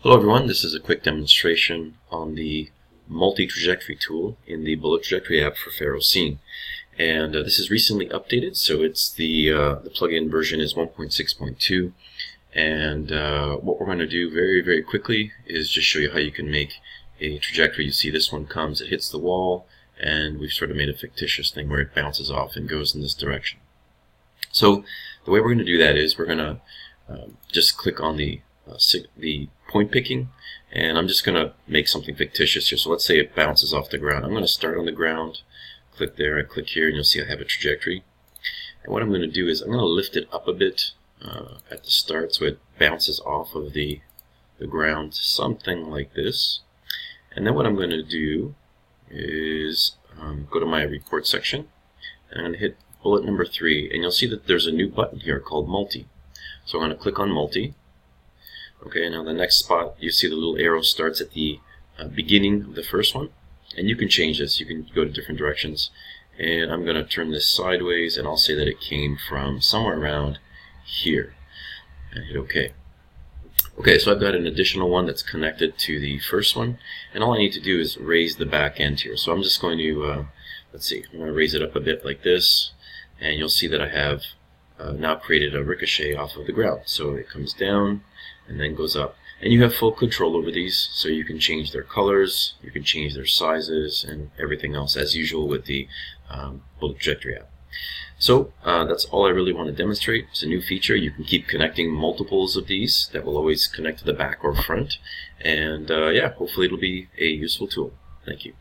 Hello everyone, this is a quick demonstration on the multi-trajectory tool in the bullet trajectory app for FARO Scene. And this is recently updated, so it's the plugin version is 1.6.2. And what we're going to do very quickly is just show you how you can make a trajectory. You see this one comes, it hits the wall, and we've sort of made a fictitious thing where it bounces off and goes in this direction. So the way we're going to do that is we're going to just click on the point picking, and I'm just going to make something fictitious here. So let's say it bounces off the ground. I'm going to start on the ground, click there, I click here, and you'll see I have a trajectory. And what I'm going to do is I'm going to lift it up a bit at the start so it bounces off of the ground, something like this. And then what I'm going to do is go to my report section, and I'm going to hit bullet number 3, and you'll see that there's a new button here called multi. So I'm going to click on multi. Okay, now the next spot, you see the little arrow starts at the beginning of the first one, and you can change this. You can go to different directions, and I'm going to turn this sideways, and I'll say that it came from somewhere around here, and hit OK. Okay, so I've got an additional one that's connected to the first one, and all I need to do is raise the back end here. So I'm just going to, let's see, I'm going to raise it up a bit like this, and you'll see that I have now created a ricochet off of the ground. So it comes down and then goes up, and you have full control over these, so you can change their colors, you can change their sizes, and everything else as usual with the bullet trajectory app. So that's all I really want to demonstrate. It's a new feature. You can keep connecting multiples of these that will always connect to the back or front, and yeah, hopefully it'll be a useful tool. Thank you.